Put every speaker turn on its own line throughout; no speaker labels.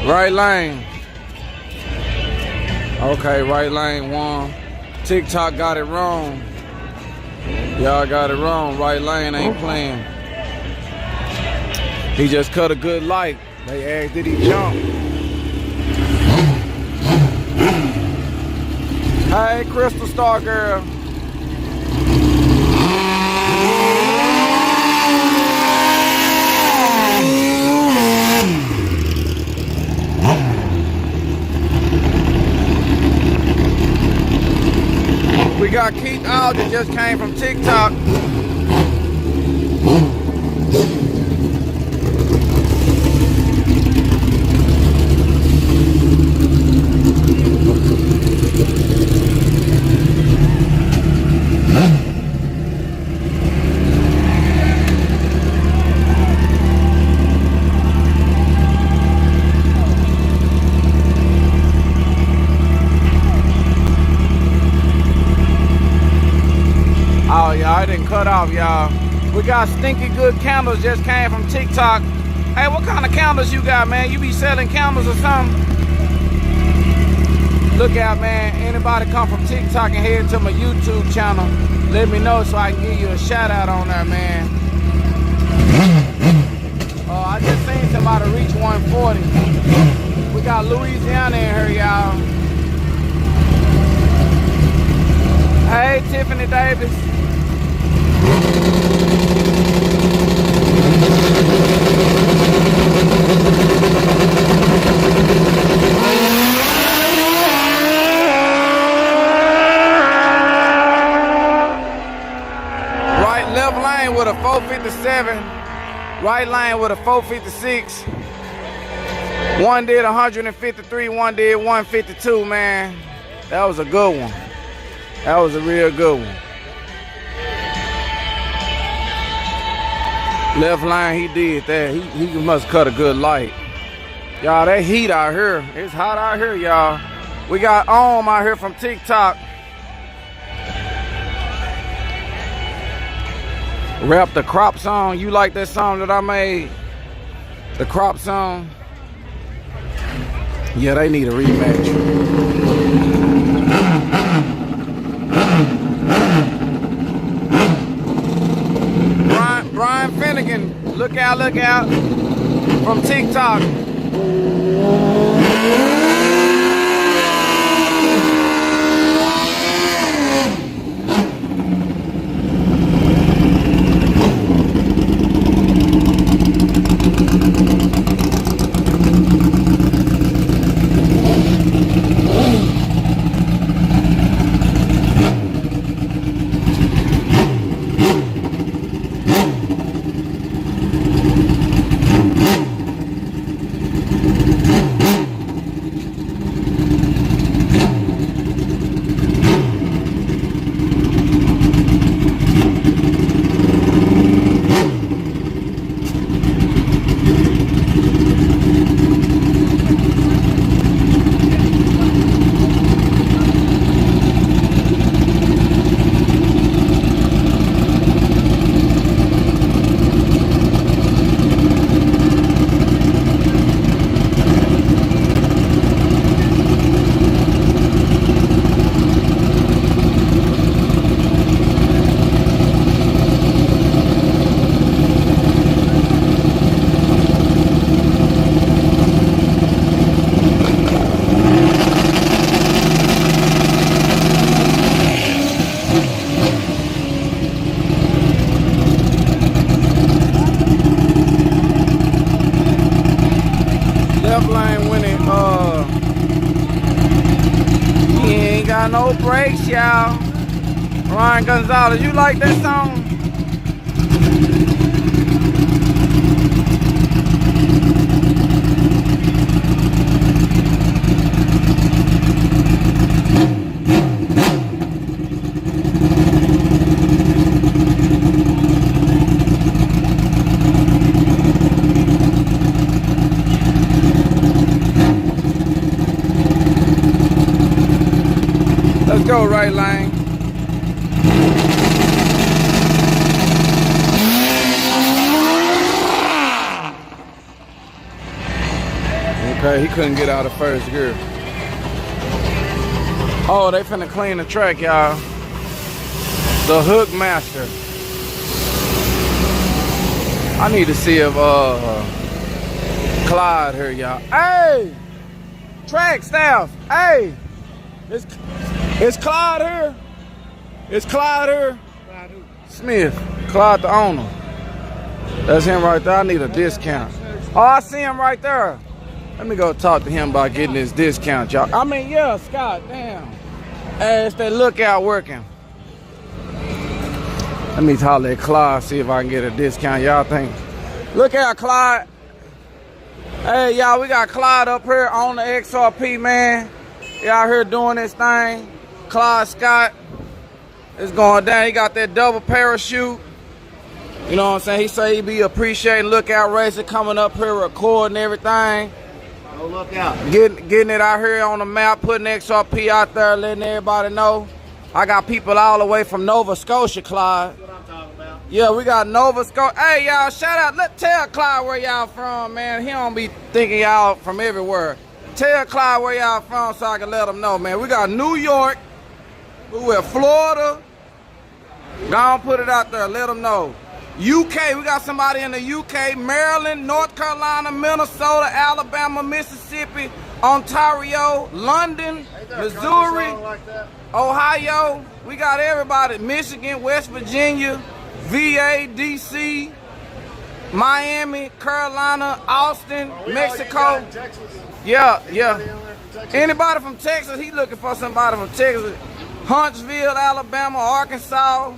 Right lane. Okay, right lane won. TikTok got it wrong. Y'all got it wrong. Right lane ain't playing. He just cut a good light. They asked, did he jump? Hey, Crystal Star Girl. We got Keith Alden just came from TikTok. Oh, y'all, it didn't cut off, y'all. We got stinky good candles just came from TikTok. Hey, what kind of candles you got, man? You be selling candles or something? Look out, man. Anybody come from TikTok and head to my YouTube channel, let me know so I can give you a shout out on there, man. I just seen somebody reach 140. We got Louisiana in here, y'all. Hey, Tiffany Davis. Right, left lane with a 457. Right lane with a 456. One did 153, one did 152, man. That was a good one. That was a real good one. Left line, he did that. He must cut a good light. Y'all, that heat out here. It's hot out here, y'all. We got Om out here from TikTok. Rap the crop song. You like that song that I made? The crop song? Yeah, they need a rematch. Brian Finnegan, look out, from TikTok. No brakes, y'all. Ryan Gonzalez, you like that song? Let's go, right lane. Okay, he couldn't get out of first gear. Oh, they finna clean the track, y'all. The Hook Master. I need to see if Clyde here, y'all. Hey! Track staff, hey! Is Clyde here? Is Clyde here? Clyde who? Smith. Clyde the owner. That's him right there. I need a discount. Oh, I see him right there. Let me go talk to him about getting this discount, y'all. I mean, yeah, Scott, damn. Hey, it's that lookout working. Let me holler at Clyde, see if I can get a discount. Y'all think? Look out, Clyde. Hey, y'all, we got Clyde up here on the XRP, man. Y'all here doing this thing. Clyde Scott. It's going down. He got that double parachute. You know what I'm saying? He say he be appreciating Lookout Racing coming up here, recording everything.
No lookout.
Getting it out here on the map, putting XRP out there, letting everybody know. I got people all the way from Nova Scotia, Clyde.
That's what I'm talking about.
Yeah, we got Nova Scotia. Hey, y'all, shout out. Tell Clyde where y'all from, man. He don't be thinking y'all from everywhere. Tell Clyde where y'all from so I can let him know, man. We got New York. We at Florida. Go on, put it out there. Let them know. UK, we got somebody in the UK. Maryland, North Carolina, Minnesota, Alabama, Mississippi, Ontario, London, Missouri,
like
Ohio. We got everybody. Michigan, West Virginia, VA, DC, Miami, Carolina, Austin, Mexico. Yeah. Anybody from Texas, he looking for somebody from Texas. Huntsville, Alabama, Arkansas,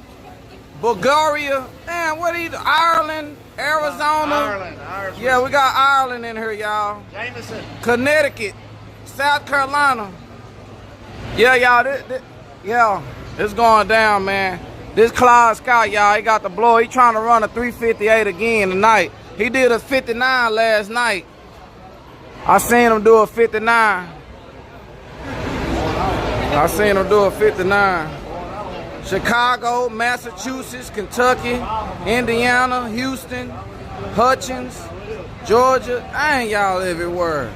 Bulgaria, damn, what is Ireland, Arizona.
Ireland.
Yeah, we got Ireland in here, y'all.
Jameson.
Connecticut, South Carolina. Yeah, y'all, yeah, it's going down, man. This Clyde Scott, y'all, he got the blow. He trying to run a 358 again tonight. He did a 59 last night. I seen him do a 59. I seen him do a 59. Chicago, Massachusetts, Kentucky, Indiana, Houston, Hutchins, Georgia. Dang, y'all everywhere.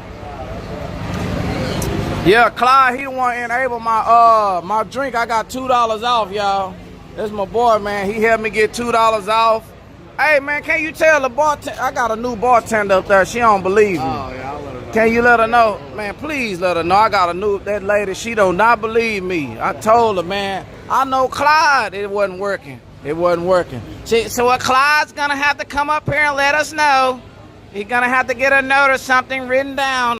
Yeah, Clyde, he the one enable my my drink. I got $2 off, y'all. That's my boy, man. He helped me get $2 off. Hey, man, can you tell the bartender? I got a new bartender up there. She don't believe me.
Oh, yeah, I'll let her know.
Can you let her know? Man, please let her know. I got that lady, she do not believe me. I told her, man, I know Clyde, it wasn't working. It wasn't working. So what, Clyde's gonna have to come up here and let us know. He's gonna have to get a note or something written down.